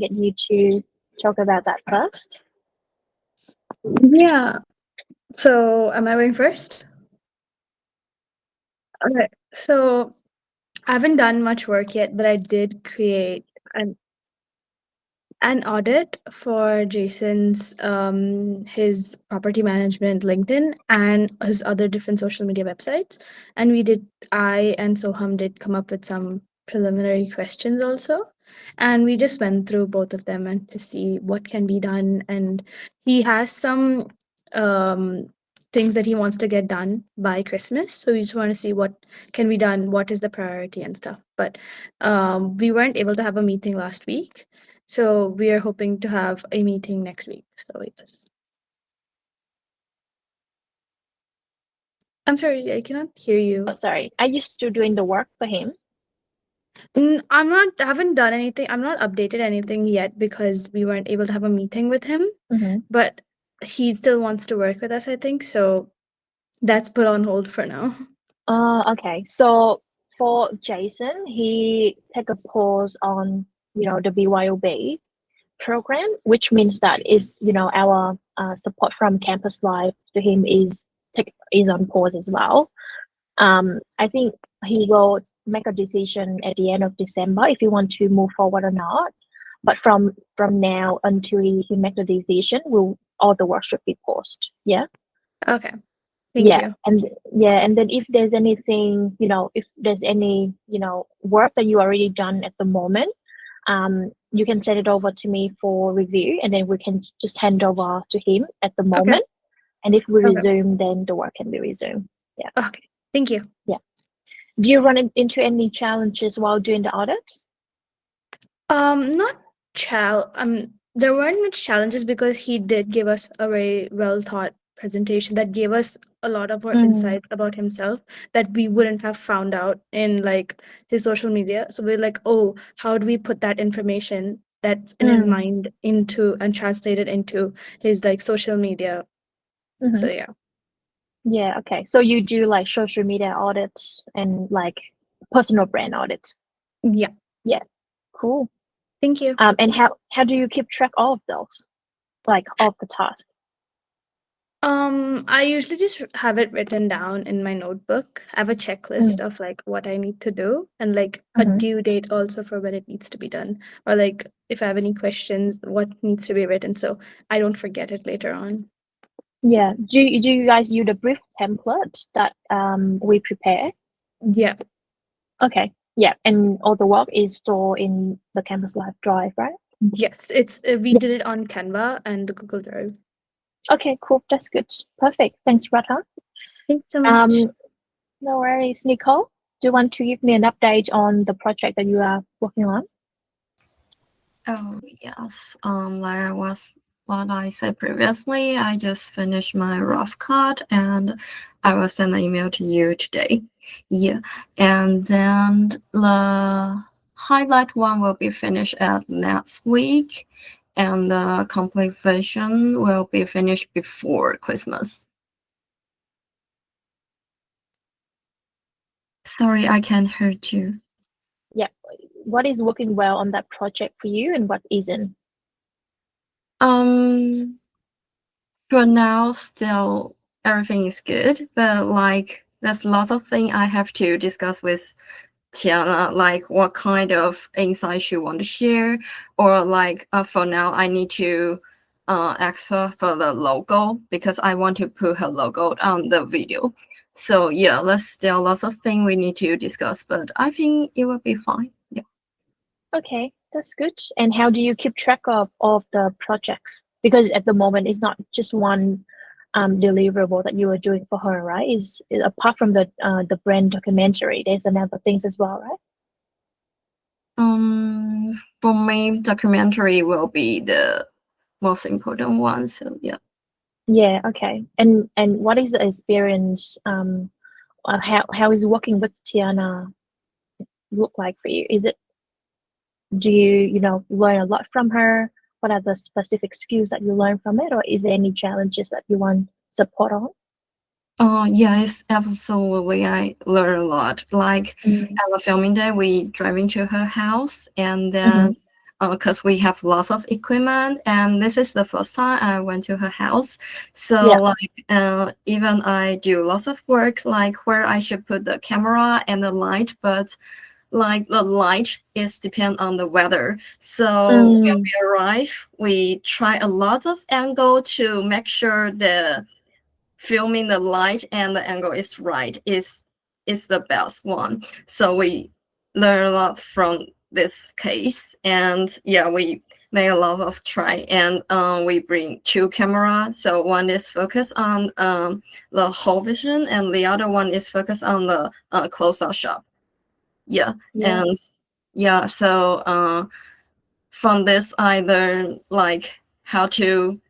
get you to talk about that first. Yeah. So, am I going first? Okay. So, I haven't done much work yet, but I did create an audit for Jason's his property management LinkedIn and his other different social media websites. And I and Soham did come up with some preliminary questions also. And we just went through both of them and to see what can be done. And he has some um things that he wants to get done by Christmas. So we just want to see what can be done, what is the priority and stuff. But we weren't able to have a meeting last week. So we are hoping to have a meeting next week. So yes. I'm sorry, I cannot hear you. Oh, sorry. Are you still doing the work for him? I haven't done anything. I'm not updated anything yet because we weren't able to have a meeting with him. But he still wants to work with us, I think. So that's put on hold for now. Okay. So for Jason, he take a pause on, the BYOB program, which means that our support from Campus Life to him is on pause as well. I think he will make a decision at the end of December if he want to move forward or not. But from now until he make the decision, all the work should be paused. Yeah. Okay. Thank you. And then if there's anything, if there's any, work that you already done at the moment, you can send it over to me for review, and then we can just hand over to him at the moment. And if we resume, then the work can be resumed. Yeah. Okay. Thank you. Yeah. Do you run into any challenges while doing the audit? Not there weren't much challenges because he did give us a very well thought presentation that gave us a lot of more insight about himself that we wouldn't have found out in like his social media. So we're like, oh, how do we put that information that's in his mind into and translate it into his like social media? So yeah. Yeah, okay. So you do like social media audits and like personal brand audits. Yeah. Yeah. Cool. Thank you. And how do you keep track of those? Like of the task? I usually just have it written down in my notebook. I have a checklist of like what I need to do and like a due date also for when it needs to be done. Or like if I have any questions, what needs to be written so I don't forget it later on. Yeah. Do you guys use the brief template that we prepare? Yeah. Okay. Yeah. And all the work is stored in the Campus Life Drive, right? Yes, it's we did it on Canva and the Google Drive. Okay, cool. That's good. Perfect. Thanks, Radha. Thanks so much. No worries. Nicole, do you want to give me an update on the project that you are working on? Oh yes. Like what I said previously, I just finished my rough cut and I will send an email to you today. Yeah. And then the highlight one will be finished at next week and the complete version will be finished before Christmas. Sorry, I can't hear you. Yeah. What is working well on that project for you and what isn't? For now, still everything is good, but like there's lots of things I have to discuss with Tiana, like what kind of insights you want to share, or like for now I need to ask her for the logo because I want to put her logo on the video. So yeah, there's still lots of things we need to discuss, but I think it will be fine. Yeah. Okay, that's good. And how do you keep track of the projects? Because at the moment, it's not just one deliverable that you are doing for her, right? Is apart from the brand documentary, there's another things as well, right? For me, documentary will be the most important one. So yeah. Yeah. Okay. And what is the experience? How is working with Tiana look like for you? Do you learn a lot from her? What are the specific skills that you learn from it, or is there any challenges that you want support on? Yes, absolutely. I learn a lot. Like at the filming day, we driving to her house, and then because we have lots of equipment, and this is the first time I went to her house. So Yeah. like even I do lots of work like where I should put the camera and the light, but like the light is depend on the weather. So when we arrive, we try a lot of angle to make sure the filming the light and the angle is right is the best one. So we learn a lot from this case, and yeah, we make a lot of try, and we bring two cameras. So one is focused on the whole vision, and the other one is focused on the close-up shot. Yeah. And yeah, so from this I learned like how to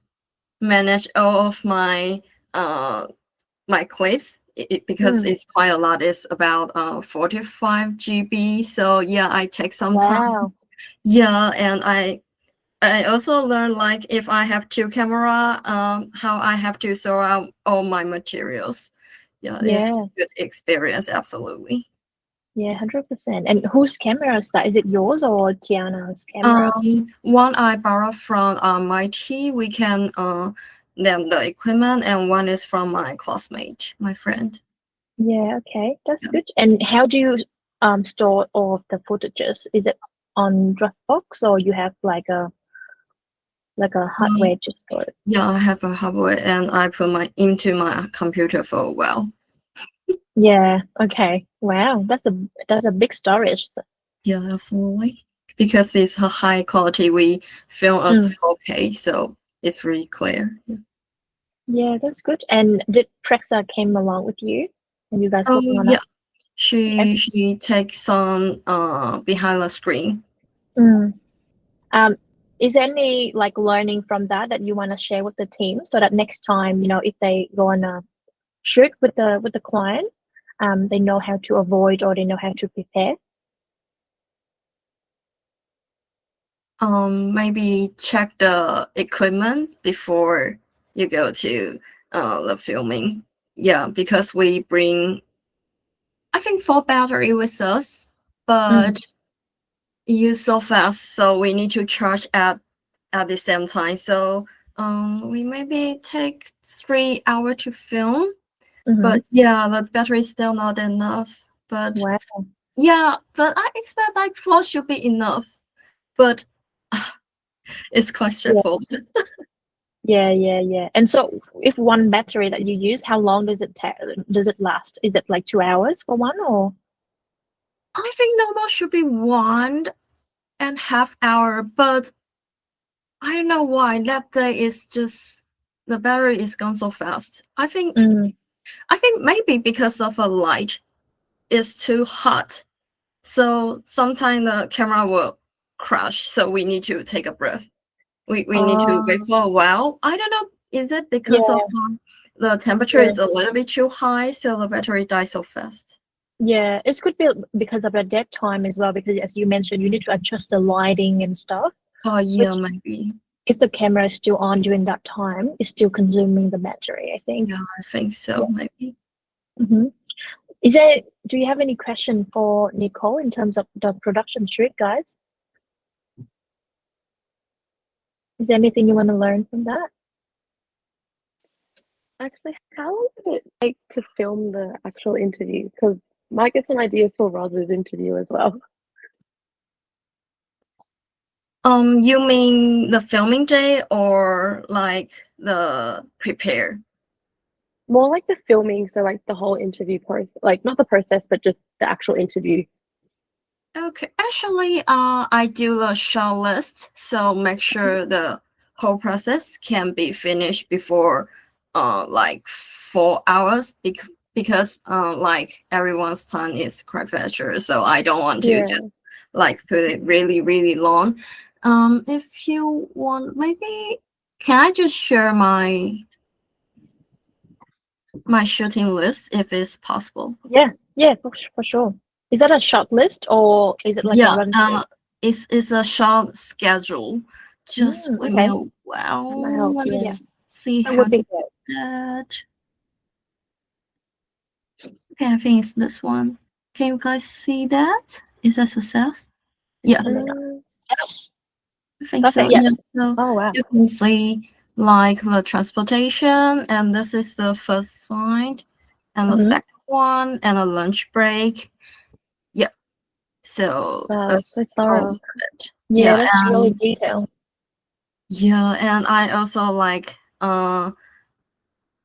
manage all of my my clips because it's quite a lot. It's about 45 GB. So yeah, I take some time. Wow. Yeah, and I also learned like if I have two camera, how I have to sort out all my materials. Yeah, it's a good experience, absolutely. Yeah, 100%. And whose camera is that? Is it yours or Tiana's camera? One I borrowed from my team. We can name the equipment, and one is from my classmate, my friend. Yeah, okay, that's good. And how do you store all of the footages? Is it on Dropbox or you have like a hardware to store it? Yeah, I have a hardware, and I put into my computer for a while. Yeah, okay. Wow, that's a big storage. Yeah, absolutely. Because it's a high quality, we film as 4K, so it's really clear. Yeah, that's good. And did Prexa came along with you and you guys Oh working on yeah, that? she takes some behind the screen. Is there any like learning from that you want to share with the team so that next time, if they go on a shoot with the client, they know how to avoid or they know how to prepare? Maybe check the equipment before you go to the filming. Yeah, because we bring, I think, 4 battery with us, but it use so fast, so we need to charge at the same time. So we maybe take 3 hours to film, but yeah, the battery is still not enough. But Wow. yeah, but I expect like 4 should be enough. But it's quite straightforward. Yeah. And so if one battery that you use, how long does it last? Is it like 2 hours for one or? I think normal should be 1.5 hours, but I don't know why that day is just the battery is gone so fast. I think maybe because of a light is too hot. So sometimes the camera will crash. So we need to take a breath. We need to wait for a while. I don't know. Is it because of the temperature is a little bit too high, so the battery dies so fast? Yeah, it could be because of the dead time as well, because as you mentioned, you need to adjust the lighting and stuff. Oh yeah, maybe. If the camera is still on during that time, it's still consuming the battery, I think. Yeah, I think so, maybe. Do you have any question for Nicole in terms of the production shoot, guys? Is there anything you want to learn from that? Actually, how long did it take to film the actual interview? Because might get some ideas for Roz's interview as well. You mean the filming day or like the prepare? More like the filming, so like the whole interview process, like not the process, but just the actual interview. Okay, actually, I do the short list, so make sure the whole process can be finished before, like 4 hours, because like everyone's time is quite precious, so I don't want to just like put it really, really long. If you want, maybe can I just share my shooting list if it's possible? Yeah, for sure. Is that a short list or is it like a run through? It's a short schedule. Just wait me a while. Let me see how to get that. Okay, I think it's this one. Can you guys see that? Is that success? Yeah. I think so. Perfect. Yeah. So Oh wow. you can see like the transportation, and this is the first sign, and the Mhm. second one, and a lunch break. Yeah. So Wow, that's so all thorough. of it. Yeah, that's really and detailed. yeah, and I also like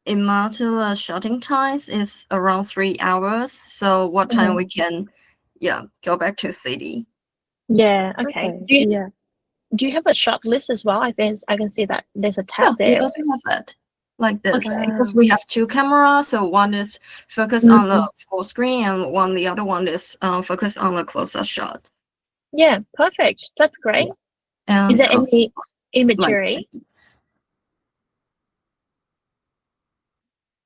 in Martula shooting times is around 3 hours. So what time Mhm. we can go back to city. Yeah. Okay. Okay. Do you Yeah. do you have a shot list as well? I can see that there's a Yeah, tab we there. also have it like this Okay. because Wow. we have two cameras. So one is focused on the full screen, and the other one is focused on the close-up shot. Yeah. Perfect. That's great. And Is there also, any like imagery? this.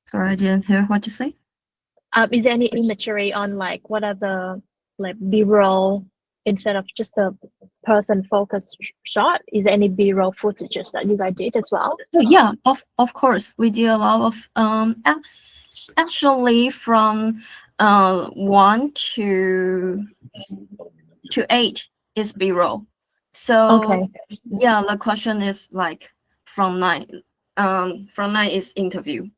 Sorry, I didn't hear what you say. Is there any imagery on like what are the like B-roll instead of just the person focused shot? Is there any B-roll footages that you guys did as well? Oh, yeah, of course, we do a lot of actually from 1 to 8 is B-roll. So Okay. yeah, the question is like from 9 is interview.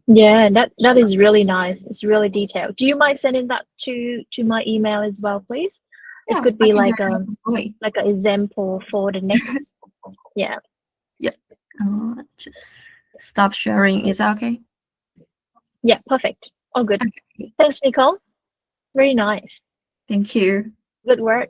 Yeah, that is really nice. It's really detailed. Do you mind sending that to my email as well, please? It Yeah, could I be can do like it away. like an example for the next. Yeah. Just stop sharing. Is that okay? Yeah. Perfect. All good. Okay. Thanks, Nicole. Very nice. Thank you. Good work.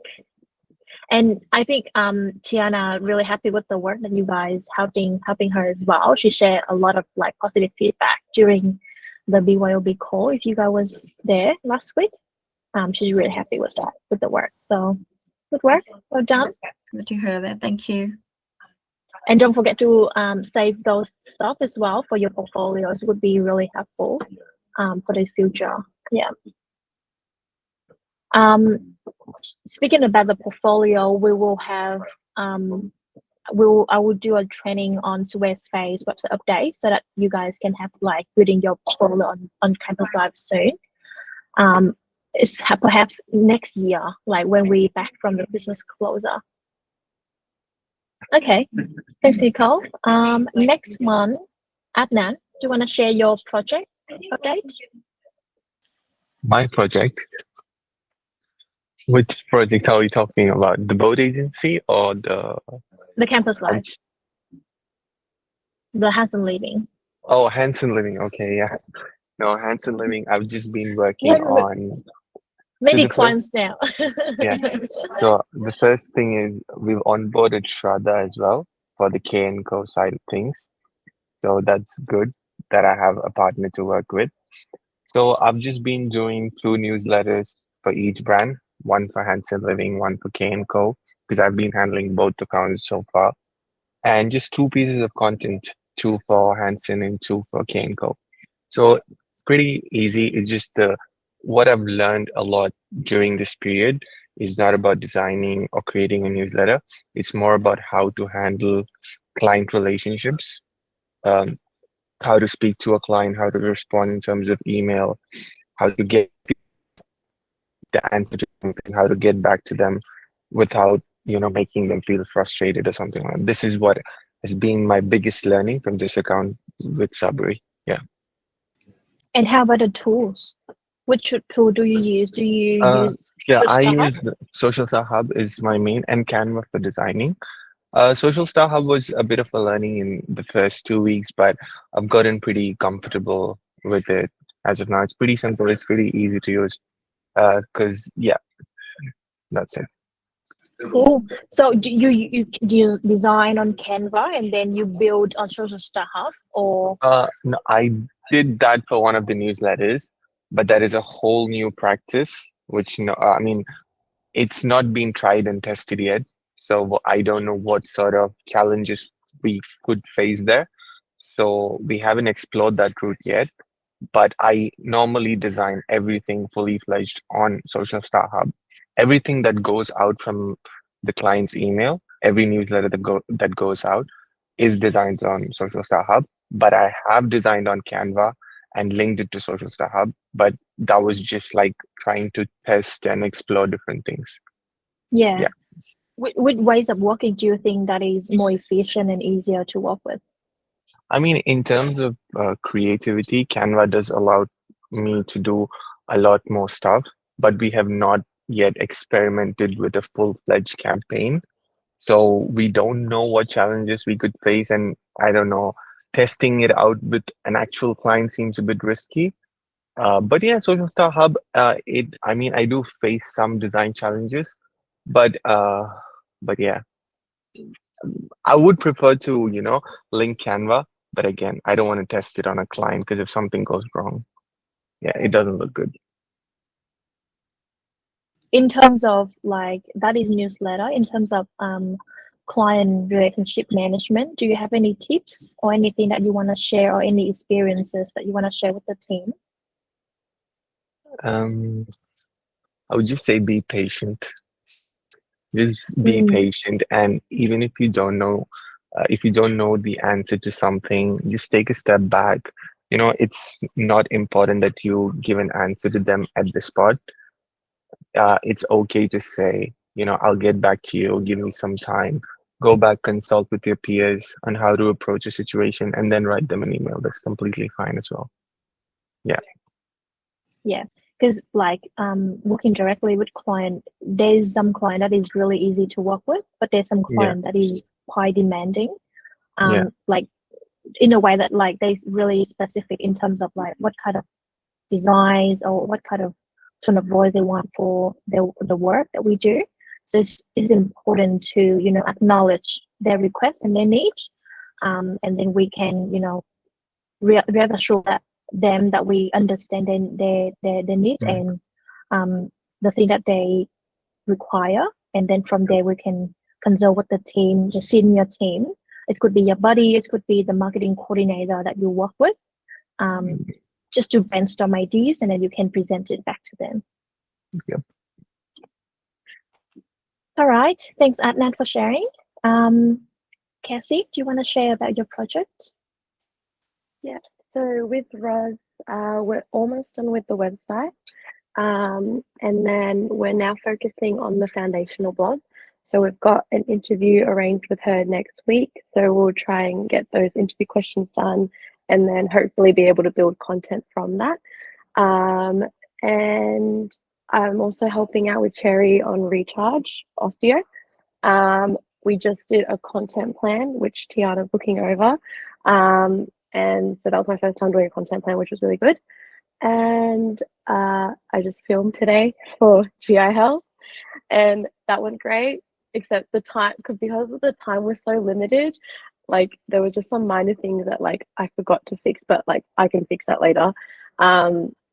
And I think Tiana really happy with the work that you guys helping her as well. She shared a lot of like positive feedback during the BYOB call. If you guys was there last week, she's really happy with that with the work. So good work, well done. Good to hear that. Thank you. And don't forget to save those stuff as well for your portfolios. It would be really helpful for the future. Yeah. Speaking about the portfolio, we will have I will do a training on Squarespace website update so that you guys can have like building your portfolio on Campus Live soon. It's perhaps next year, like when we back from the business closer. Okay, thanks, Nicole. Next one, Adnan, do you want to share your project update? My project? Which project are we talking about? The boat agency or The Campus Live, Hans- the Hanson Living. oh, Hanson Living. Okay, yeah. No, Hanson Living. I've just been working Yeah, on. many the first- clients now. Yeah. So the first thing is we've onboarded Shraddha as well for the K and Co side of things. So that's good that I have a partner to work with. So I've just been doing 2 newsletters for each brand, one for Hanson Living, one for K and Co, because I've been handling both accounts so far. And just 2 pieces of content, 2 for Hanson and 2 for K and Co. So pretty easy. It's just what I've learned a lot during this period is not about designing or creating a newsletter. It's more about how to handle client relationships, um, how to speak to a client, how to respond in terms of email, how to get the answer to something, how to get back to them without, making them feel frustrated or something like that. This is what has been my biggest learning from this account with Sabri. Yeah. And how about the tools? Which tool do you use? Do you use Yeah, I Social Hub? use the Social Star Hub is my main and Canva for designing. Social Star Hub was a bit of a learning in the first 2 weeks, but I've gotten pretty comfortable with it as of now. It's pretty simple. It's pretty easy to use. Yeah, that's it. Cool. So do you design on Canva and then you build on Social Star Hub, or No, I did that for one of the newsletters, but that is a whole new practice, which no, I mean, it's not been tried and tested yet. So I don't know what sort of challenges we could face there. So we haven't explored that route yet. But I normally design everything fully fledged on Social Star Hub. Everything that goes out from the client's email, every newsletter that goes out is designed on Social Star Hub. But I have designed on Canva and linked it to Social Star Hub. But that was just like trying to test and explore different things. yeah? Yeah. With ways of working, do you think that is more efficient and easier to work with? I mean, in terms of creativity, Canva does allow me to do a lot more stuff, but we have not yet experimented with a full-fledged campaign. So we don't know what challenges we could face, and I don't know, testing it out with an actual client seems a bit risky. But yeah, Social Star Hub, I mean, I do face some design challenges, but yeah, I would prefer to, link Canva, but again, I don't want to test it on a client because if something goes wrong, yeah, it doesn't look good. In terms of like that is newsletter, in terms of client relationship management, do you have any tips or anything that you want to share or any experiences that you want to share with the team? I would just say be patient. Just be patient, and even if you don't know, the answer to something, just take a step back. It's not important that you give an answer to them at the spot. It's okay to say, I'll get back to you, give me some time. Go back, consult with your peers on how to approach a situation, and then write them an email. That's completely fine as well. Yeah. Yeah, because like working directly with client, there's some client that is really easy to work with, but there's some client that is quite demanding. Yeah. Like in a way that like they're really specific in terms of like what kind of designs or what kind of tone of voice they want for the work that we do. So it's important to acknowledge their requests and their needs, and then we can reassure them that we understand their needs and the thing that they require, and then from there we can consult with the team, the senior team. It could be your buddy, it could be the marketing coordinator that you work with, just to brainstorm ideas, and then you can present it back to them. Yep. All right, thanks Adnan for sharing. Cassie, do you want to share about your project? Yeah, so with Roz, we're almost done with the website. And then we're now focusing on the foundational blog. So we've got an interview arranged with her next week. So we'll try and get those interview questions done and then hopefully be able to build content from that. And I'm also helping out with Cherry on Recharge Osteo. We just did a content plan, which Tiana's looking over. And so that was my first time doing a content plan, which was really good. And I just filmed today for GI Health, and that went great, except the time, because the time was so limited, like there were just some minor things that like I forgot to fix, but like I can fix that later.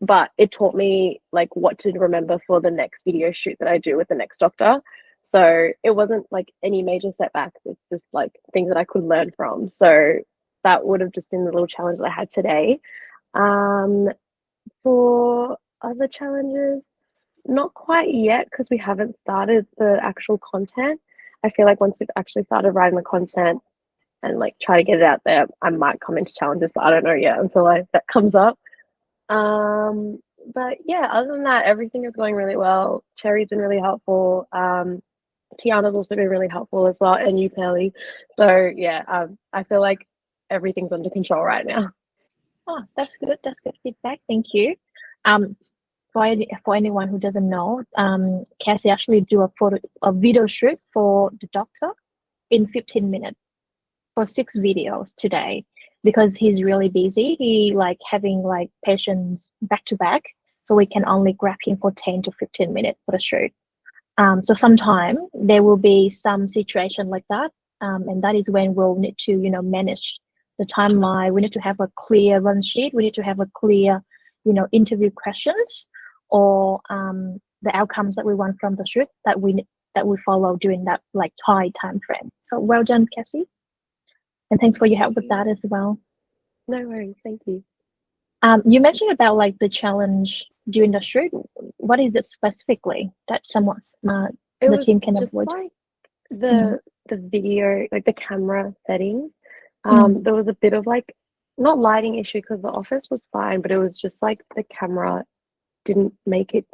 But it taught me like what to remember for the next video shoot that I do with the next doctor. So it wasn't like any major setbacks. It's just like things that I could learn from. So that would have just been the little challenge that I had today. For other challenges, not quite yet because we haven't started the actual content. I feel like once we've actually started writing the content and like try to get it out there, I might come into challenges, but I don't know yet until that comes up. But yeah, other than that, everything is going really well. Cherry's been really helpful. Tiana's also been really helpful as well, and you, Pelly. So yeah, I feel like everything's under control right now. Oh, that's good. That's good feedback. Thank you. For anyone who doesn't know, Cassie actually do a video shoot for the doctor in 15 minutes for 6 videos today because he's really busy. He like having like patients back to back, so we can only grab him for 10 to 15 minutes for the shoot. So sometime there will be some situation like that, and that is when we'll need to manage the timeline. We need to have a clear run sheet. We need to have a clear interview questions or the outcomes that we want from the shoot that we follow during that like tight time frame. So well done, Cassie, and thanks for your help with that as well. No worries, thank you. You mentioned about like the challenge during the shoot. What is it specifically that the team can avoid? Like the video, like the camera settings. There was a bit of like not lighting issue because the office was fine, but it was just like the camera didn't make it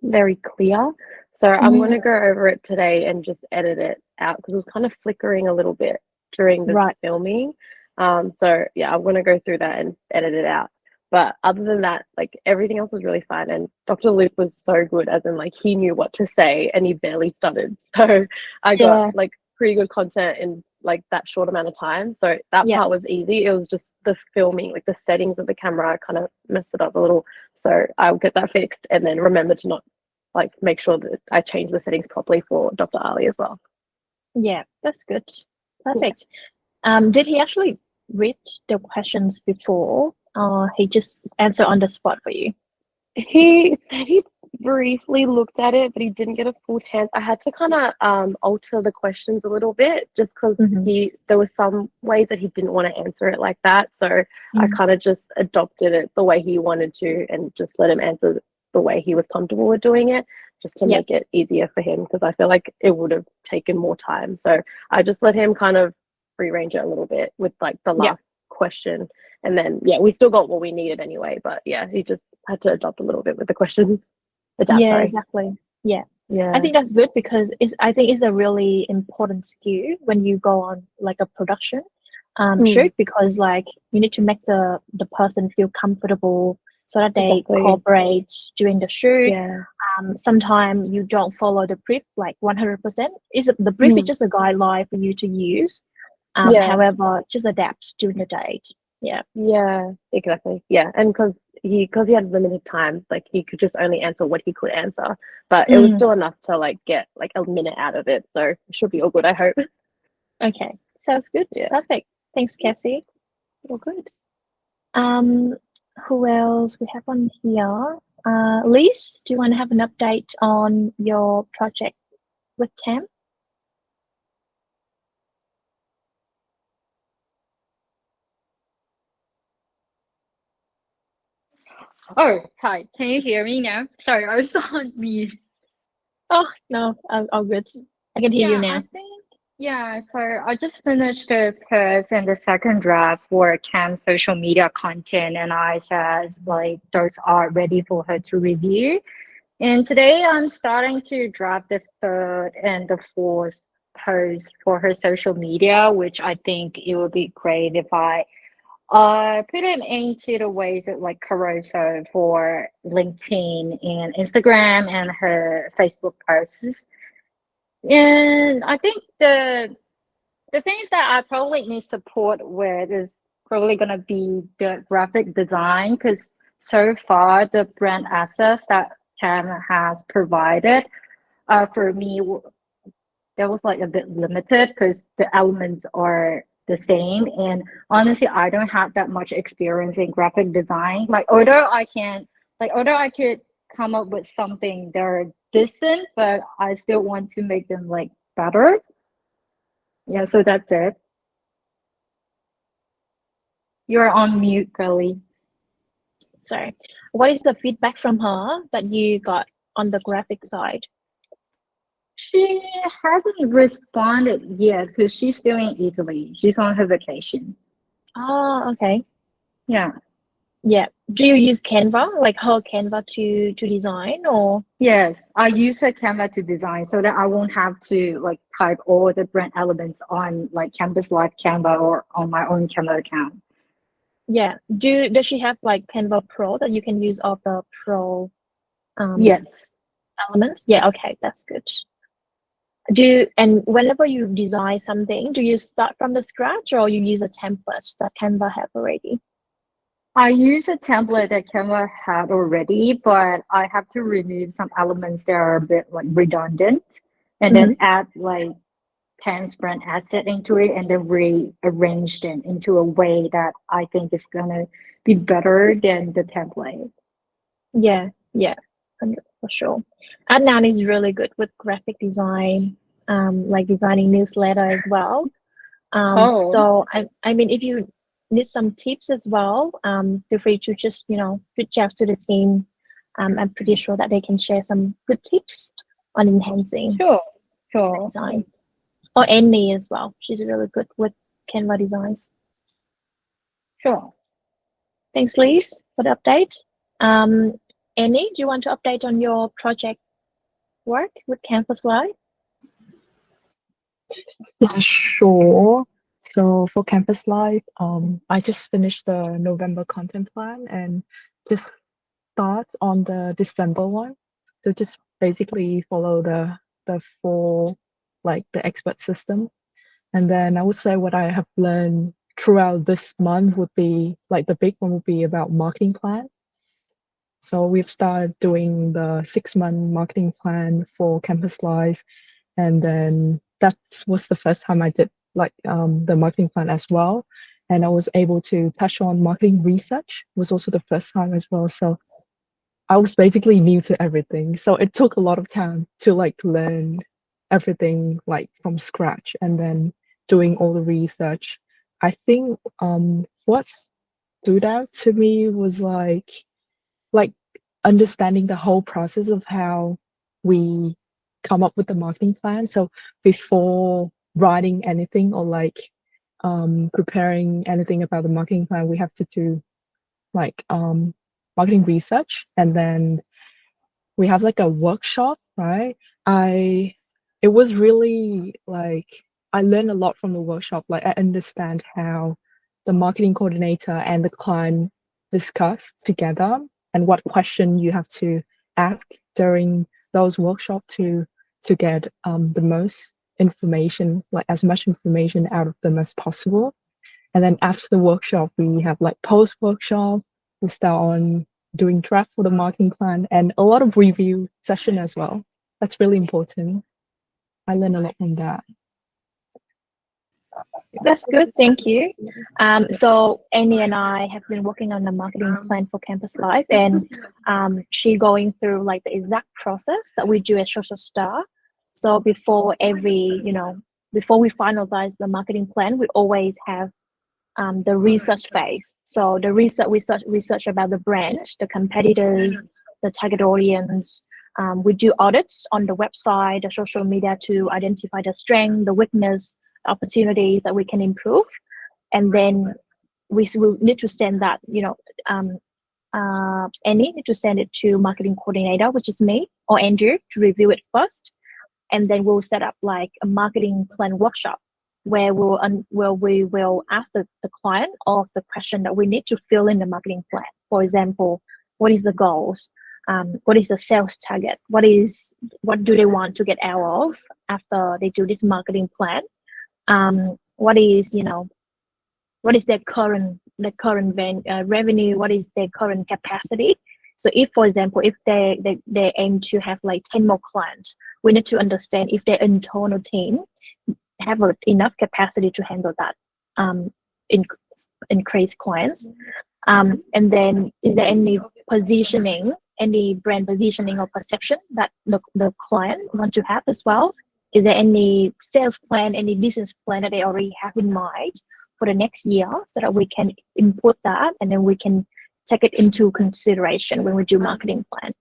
very clear. So I'm going to go over it today and just edit it out because it was kind of flickering a little bit during the Right. filming. So yeah, I'm gonna go through that and edit it out. But other than that, like everything else was really fine. And Dr. Luke was so good, as in like he knew what to say and he barely stuttered. So I got Yeah. like pretty good content in like that short amount of time. So that Yeah. part was easy. It was just the filming, like the settings of the camera kind of messed it up a little. So I'll get that fixed and then remember to not like make sure that I change the settings properly for Dr. Ali as well. Yeah, that's good. Perfect. Did he actually read the questions before, or he just answer on the spot for you? He said he briefly looked at it, but he didn't get a full chance. I had to kind of alter the questions a little bit just because there were some ways that he didn't want to answer it like that. So I kind of just adopted it the way he wanted to and just let him answer the way he was comfortable with doing it, just to make it easier for him because I feel like it would have taken more time. So I just let him kind of free range it a little bit with like the last question. And then, yeah, we still got what we needed anyway. But yeah, he just had to adopt a little bit with the questions. Yeah, exactly. Yeah. Yeah. I think that's good because I think it's a really important skill when you go on like a production shoot because like you need to make the person feel comfortable so that they cooperate during the shoot. Yeah. Sometimes you don't follow the brief like 100%. The brief is just a guideline for you to use. However, just adapt during the date. Yeah. Yeah, exactly. Yeah, and because he had limited time, like he could just only answer what he could answer, but it was still enough to like get like a minute out of it. So it should be all good, I hope. Okay, sounds good. Yeah. Perfect. Thanks, Cassie. All good. Who else we have on here? Liz, do you want to have an update on your project with Tam? Oh, hi. Can you hear me now? Sorry, I was on mute. Oh, no, all good. I can hear you now. So I just finished the first and the second draft for Cam's social media content, and I said, like, those are ready for her to review. And today I'm starting to draft the third and the fourth post for her social media, which I think it would be great if I put it into the ways of like Caroso for LinkedIn and Instagram and her Facebook posts. And I think the things that I probably need support with is probably gonna be the graphic design because so far the brand assets that Cam has provided for me that was like a bit limited because the elements are the same, and honestly I don't have that much experience in graphic design. Like although I could come up with something that are decent, but I still want to make them like better. Yeah, so that's it. You're on mute, Kelly. Sorry. What is the feedback from her that you got on the graphic side? She hasn't responded yet because she's still in Italy. She's on her vacation. Oh, okay. Yeah. Yeah. Do you use Canva, like her Canva to design, or? Yes, I use her Canva to design so that I won't have to like type all the brand elements on like Canvas Live Canva or on my own Canva account. Yeah. Does she have like Canva Pro that you can use all the pro Yes. elements? Yeah, okay, that's good. And whenever you design something, do you start from the scratch or you use a template that Canva have already? I use a template that Canva had already, but I have to remove some elements that are a bit like redundant and then add like Cam's brand asset into it and then rearrange them into a way that I think is gonna be better than the template. Yeah, for sure. Adnan is really good with graphic design, like designing newsletter as well. So I mean, if you need some tips as well, feel free to just reach out to the team. I'm pretty sure that they can share some good tips on enhancing Sure. design. Or Annie as well. She's really good with Canva designs. Sure. Thanks, Liz, for the update. Annie, do you want to update on your project work with Canvas Live? Yeah, sure. So for Campus Life, I just finished the November content plan and just start on the December one. So just basically follow the four, like the expert system. And then I would say what I have learned throughout this month would be like the big one would be about marketing plan. So we've started doing the 6-month marketing plan for Campus Life, and then that was the first time I did like the marketing plan as well. And I was able to touch on marketing research was also the first time as well. So I was basically new to everything. So it took a lot of time to like learn everything like from scratch and then doing all the research. I think what stood out to me was like understanding the whole process of how we come up with the marketing plan. So before writing anything or like preparing anything about the marketing plan, we have to do like marketing research, and then we have like a workshop, right? I it was really like I learned a lot from the workshop. Like I understand how the marketing coordinator and the client discuss together and what question you have to ask during those workshops to get the most information, like as much information out of them as possible. And then after the workshop, we have like post workshop. We start on doing draft for the marketing plan and a lot of review session as well. That's really important. I learned a lot from that. That's good, thank you. So Annie and I have been working on the marketing plan for Campus Life, and she going through like the exact process that we do at Social Star. So before before we finalize the marketing plan, we always have the research phase. So the research about the brand, the competitors, the target audience. We do audits on the website, the social media to identify the strength, the weakness, opportunities that we can improve, and then we will need to send that. Annie need to send it to marketing coordinator, which is me or Andrew, to review it first, and then we'll set up like a marketing plan workshop where we will ask the client of the question that we need to fill in the marketing plan. For example, what is the goals? What is the sales target? What do they want to get out of after they do this marketing plan? What is their current revenue? What is their current capacity? So if, for example, if they aim to have like 10 more clients, we need to understand if their internal team have enough capacity to handle that increased clients. And then is there any positioning, any brand positioning or perception that the client want to have as well? Is there any sales plan, any business plan that they already have in mind for the next year, so that we can input that and then we can take it into consideration when we do marketing plan?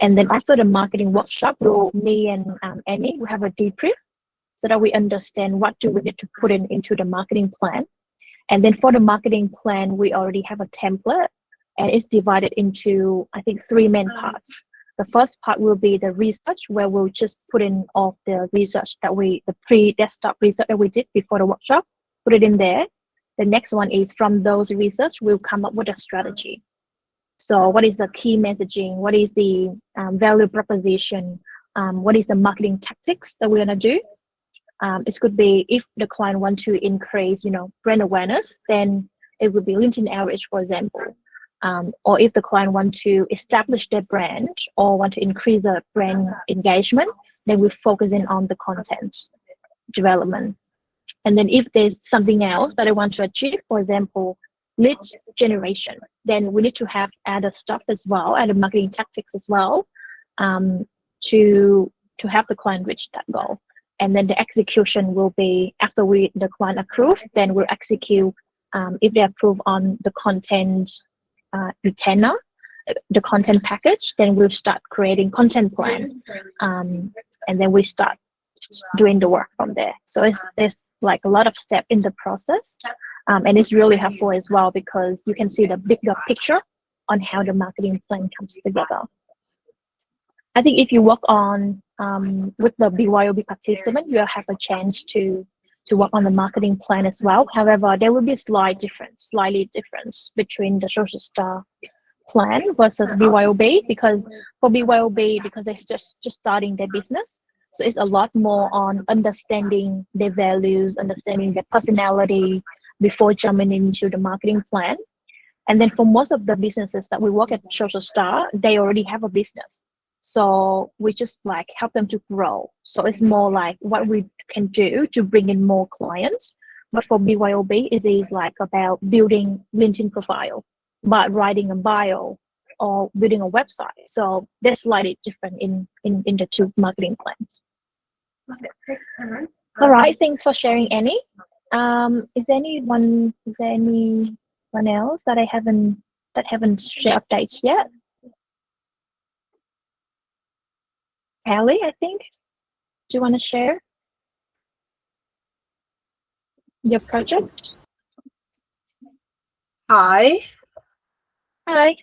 And then after the marketing workshop, me and Annie will have a debrief so that we understand what do we need to put into the marketing plan. And then for the marketing plan, we already have a template, and it's divided into, I think, 3 main parts. The first part will be the research, where we'll just put in all the research that the pre-desktop research that we did before the workshop, put it in there. The next one is from those research, we'll come up with a strategy. So what is the key messaging? What is the value proposition? What is the marketing tactics that we're gonna do? It could be if the client want to increase, brand awareness, then it would be LinkedIn outreach, for example. Or if the client want to establish their brand or want to increase the brand engagement, then we're focusing on the content development. And then if there's something else that I want to achieve, for example, lead generation, then we need to have other stuff as well, other marketing tactics as well, to have the client reach that goal. And then the execution will be after the client approve, then we'll execute. If they approve on the content retainer, the content package, then we'll start creating content plan, and then we start doing the work from there. So there's like a lot of steps in the process, and it's really helpful as well because you can see the bigger picture on how the marketing plan comes together. I think if you work on with the BYOB participant, you'll have a chance to work on the marketing plan as well. However, there will be a slightly difference between the social star plan versus BYOB, because for BYOB, because they're just starting their business, so it's a lot more on understanding their values, understanding their personality before jumping into the marketing plan. And then for most of the businesses that we work at Social Star, they already have a business. So we just like help them to grow. So it's more like what we can do to bring in more clients. But for BYOB, it is like about building LinkedIn profile, but writing a bio or building a website. So they're slightly different in the two marketing plans. All right, thanks for sharing, Annie. Is there anyone else that haven't shared updates yet? Hallie, I think. Do you want to share your project? Hi. Hi.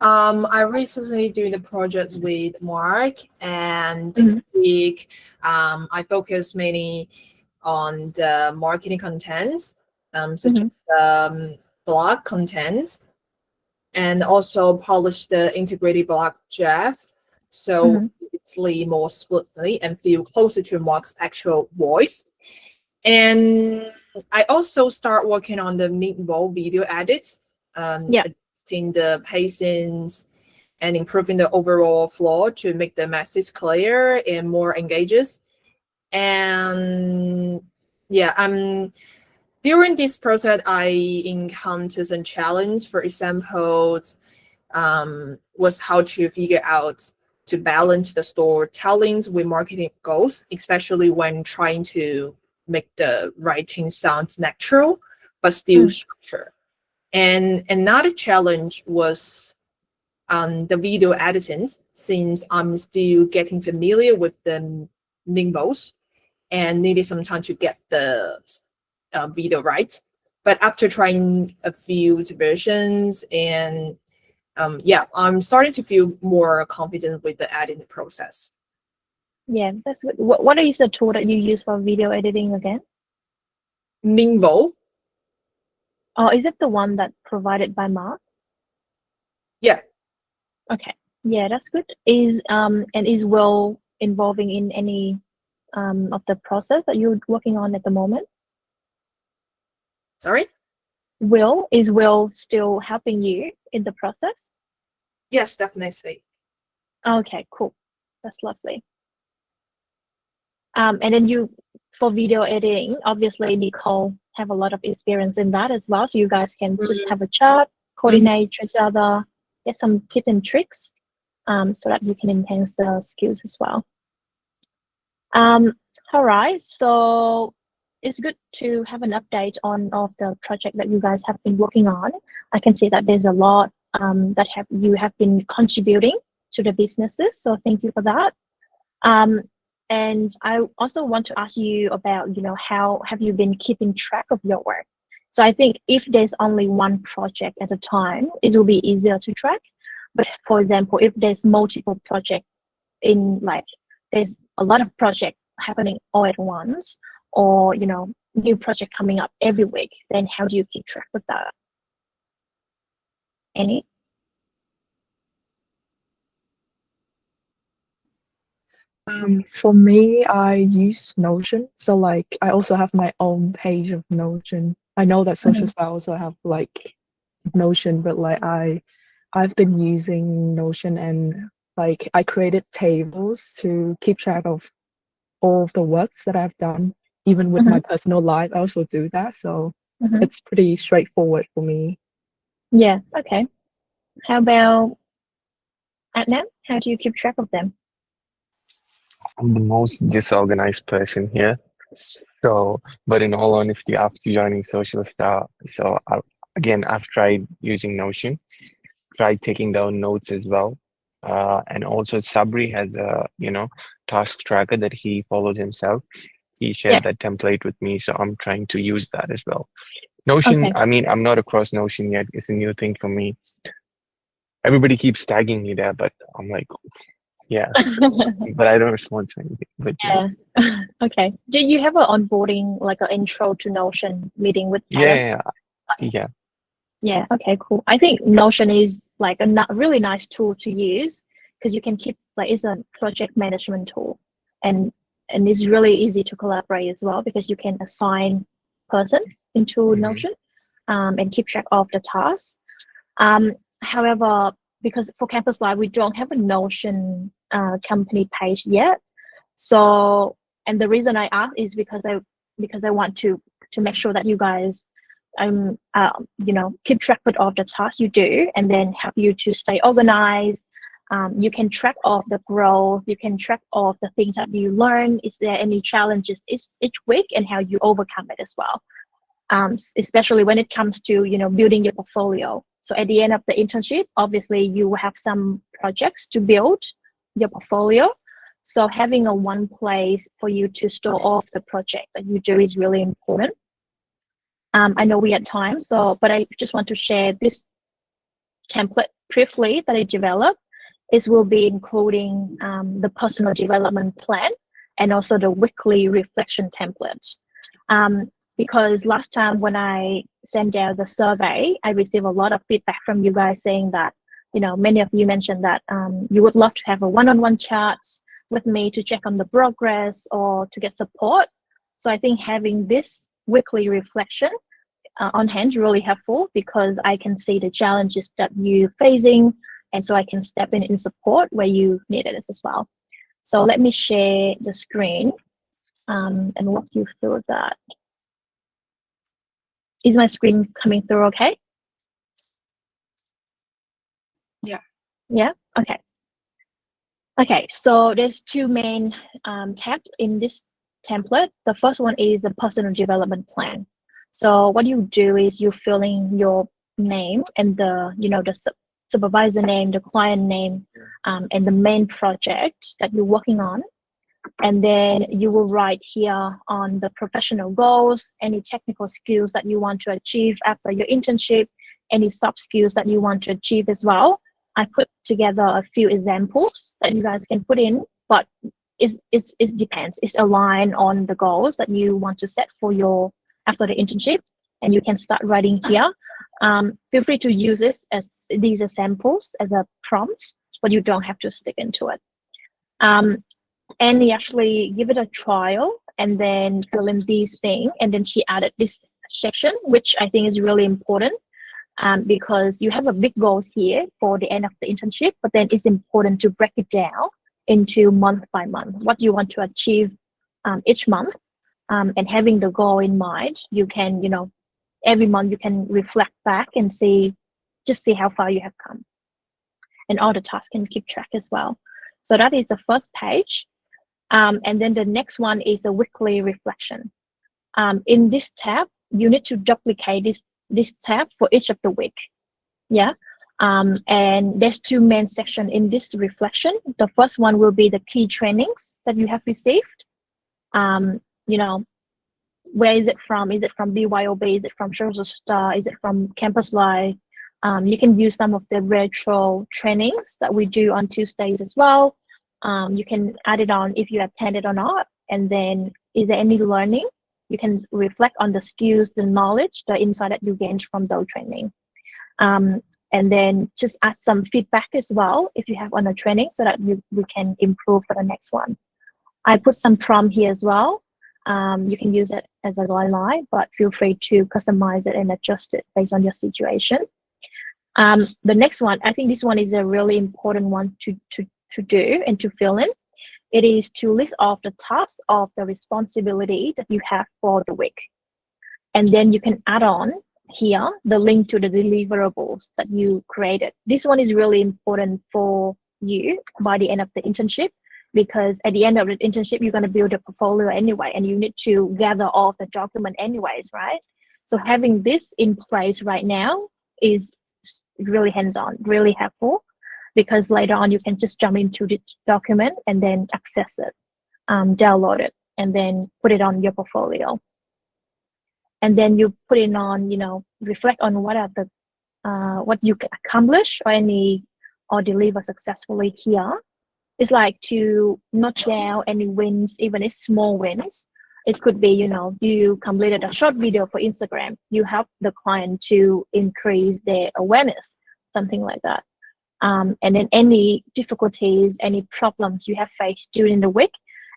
I recently doing the projects with Mark, and this week, I focus mainly on the marketing content, such as blog content, and also polish the integrated blog draft, so it's more smoothly and feel closer to Mark's actual voice. And I also start working on the mid-roll video edits, adjusting the pacings and improving the overall flow to make the message clear and more engages. And during this process, I encountered some challenge. For example, was how to figure out to balance the storytellings with marketing goals, especially when trying to make the writing sound natural but still structured. And another challenge was the video editing, since I'm still getting familiar with the nimbles and needed some time to get the video right. But after trying a few versions, and I'm starting to feel more confident with the editing process. Yeah, that's good. What is the tool that you use for video editing again? Nimble. Oh, is it the one that provided by Mark? Yeah. Okay. Yeah, that's good. Is Will involving in any of the process that you're working on at the moment? Sorry? Is Will still helping you in the process? Yes, definitely. Okay, cool. That's lovely. And then for video editing, obviously Nicole have a lot of experience in that as well. So you guys can just have a chat, coordinate each other, get some tips and tricks, so that you can enhance the skills as well. All right, so it's good to have an update on the project that you guys have been working on. I can see that there's a lot that you have been contributing to the businesses, so thank you for that. And I also want to ask you about, how have you been keeping track of your work? So I think if there's only one project at a time, it will be easier to track. But for example, if there's multiple projects there's a lot of projects happening all at once, or, new project coming up every week, then how do you keep track of that? Annie? For me, I use Notion. So like I also have my own page of Notion. I know that Social Style also have like Notion, but like I've been using Notion, and like I created tables to keep track of all of the works that I've done. Even with my personal life, I also do that. So it's pretty straightforward for me. Yeah, okay. How about Adnan? How do you keep track of them? I'm the most disorganized person here. So, but in all honesty, after joining Social Star, I've tried using Notion, tried taking down notes as well. And also Sabri has a, task tracker that he follows himself. He shared that template with me, so I'm trying to use that as well. Notion, Okay. I mean, I'm not across Notion yet. It's a new thing for me. Everybody keeps tagging me there, but I'm like, Yeah, but I don't respond to anything. But Yeah. yes. Okay. Do you have an onboarding, like an intro to Notion meeting with Yeah, talent? yeah, yeah. Yeah. Yeah. Okay. Cool. I think Notion is like a really nice tool to use because you can keep, like, it's a project management tool, and it's really easy to collaborate as well because you can assign person into Mhm. Notion, and keep track of the tasks. However, because for Campus Live we don't have a Notion company page yet, so, and the reason I ask is because I want to make sure that you guys keep track with all the tasks you do, and then help you to stay organized. You can track all the growth, you can track all the things that you learn. Is there any challenges each week, and how you overcome it as well, especially when it comes to building your portfolio. So at the end of the internship, obviously you will have some projects to build your portfolio. So having a one place for you to store all of the project that you do is really important. I know we had time, but I just want to share this template briefly that I developed. It will be including the personal development plan and also the weekly reflection templates. Because last time when I sent out the survey, I received a lot of feedback from you guys saying that, many of you mentioned that you would love to have a one-on-one chat with me to check on the progress or to get support. So I think having this weekly reflection on hand is really helpful because I can see the challenges that you're facing, and so I can step in support where you need it as well. So let me share the screen and walk you through that. Is my screen coming through okay? Yeah. Yeah? Okay. Okay, so there's two main tabs in this template. The first one is the personal development plan. So what you do is you fill in your name and the supervisor name, the client name, and the main project that you're working on. And then you will write here on the professional goals, any technical skills that you want to achieve after your internship, any soft skills that you want to achieve as well. I put together a few examples that you guys can put in, but it depends. It's aligned on the goals that you want to set for your after the internship, and you can start writing here. Feel free to use this as these examples as a prompt, but you don't have to stick into it. And you actually give it a trial and then fill in these things. And then she added this section, which I think is really important because you have a big goals here for the end of the internship, but then it's important to break it down into month by month. What do you want to achieve each month? And having the goal in mind, you can, every month you can reflect back and see how far you have come. And all the tasks can keep track as well. So that is the first page. And then the next one is a weekly reflection. In this tab, you need to duplicate this tab for each of the week. Yeah. And there's two main sections in this reflection. The first one will be the key trainings that you have received. Where is it from? Is it from BYOB? Is it from Social Star? Is it from Campus Live? You can use some of the retro trainings that we do on Tuesdays as well. You can add it on if you attended or not. And then is there any learning? You can reflect on the skills, the knowledge, the insight that you gained from those training. And then just add some feedback as well if you have on the training so that we can improve for the next one. I put some prompt here as well. You can use it as a guideline, but feel free to customize it and adjust it based on your situation. The next one, I think this one is a really important one to do and to fill in. It is to list off the tasks of the responsibility that you have for the week. And then you can add on here the link to the deliverables that you created. This one is really important for you by the end of the internship, because at the end of the internship, you're going to build a portfolio anyway, and you need to gather all of the document anyways, right? So having this in place right now is really hands-on, really helpful, because later on you can just jump into the document and then access it, download it, and then put it on your portfolio. And then you put it on, reflect on what are the what you can accomplish or deliver successfully here. It's like to note down any wins, even if small wins. It could be, you completed a short video for Instagram. You help the client to increase their awareness, something like that. And then any difficulties, any problems you have faced during the week.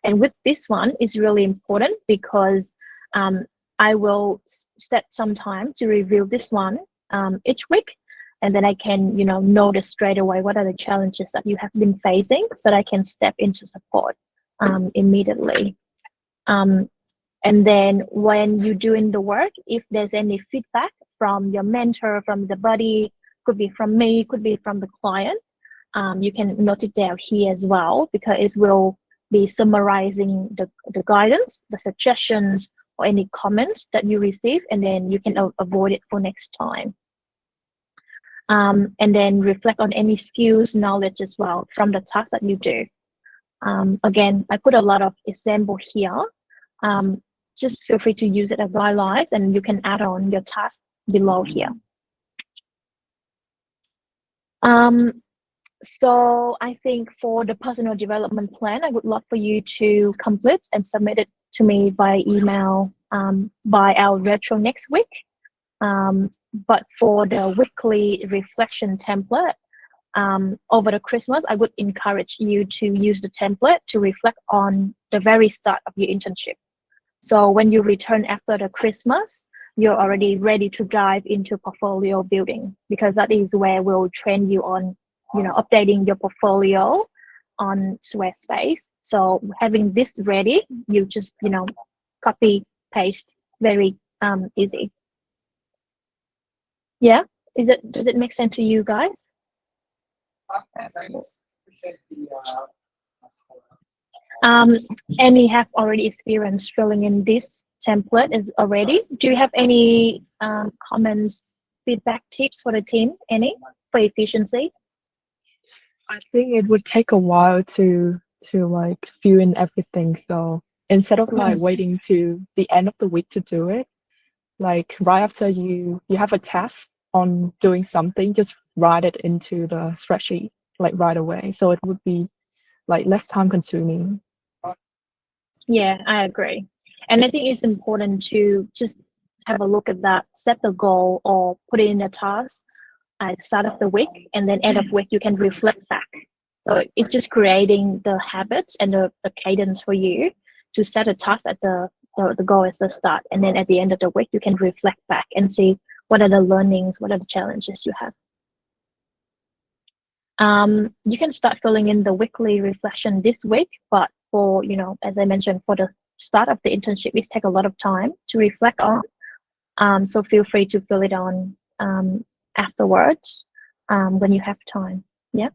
And with this one, it's really important because I will set some time to review this one each week. And then I can, notice straight away what are the challenges that you have been facing so that I can step into support immediately. And then when you're doing the work, if there's any feedback from your mentor, from the buddy, could be from me, could be from the client, you can note it down here as well, because it will be summarizing the guidance, the suggestions, or any comments that you receive, and then you can avoid it for next time. And then reflect on any skills, knowledge as well from the tasks that you do. Again, I put a lot of example here. Just feel free to use it as guidelines, and you can add on your tasks below here. So I think for the personal development plan, I would love for you to complete and submit it to me by email by our retro next week. But for the weekly reflection template, over the Christmas, I would encourage you to use the template to reflect on the very start of your internship. So when you return after the Christmas, you're already ready to dive into portfolio building, because that is where we'll train you on, updating your portfolio on Squarespace. So having this ready, you just, copy, paste, very easy. Yeah, does it make sense to you guys? Any have already experienced filling in this template is already. Do you have any comments, feedback, tips for the team? Any for efficiency? I think it would take a while to like fill in everything. So instead of like waiting to the end of the week to do it, like right after you have a task on doing something, just write it into the spreadsheet like right away. So it would be like less time consuming. Yeah, I agree. And I think it's important to just have a look at that, set the goal or put it in a task at the start of the week, and then end of week you can reflect back. So it's just creating the habits and the cadence for you to set a task at the goal as the start, and then at the end of the week you can reflect back and see what are the learnings, what are the challenges you have. You can start filling in the weekly reflection this week, but for, as I mentioned, for the start of the internship, it takes a lot of time to reflect on. So feel free to fill it on afterwards when you have time. Yeah.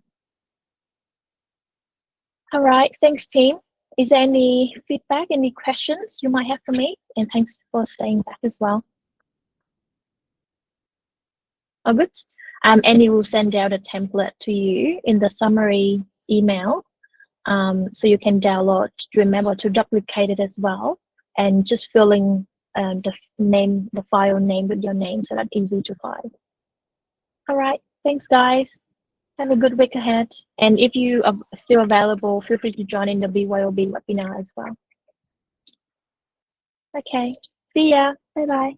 All right. Thanks, team. Is there any feedback, any questions you might have for me? And thanks for staying back as well. Oh, good. Annie will send out a template to you in the summary email. So you can download, remember to duplicate it as well, and just filling the file name with your name so that's easy to find. All right. Thanks, guys. Have a good week ahead. And if you are still available, feel free to join in the BYOB webinar as well. Okay. See ya. Bye-bye.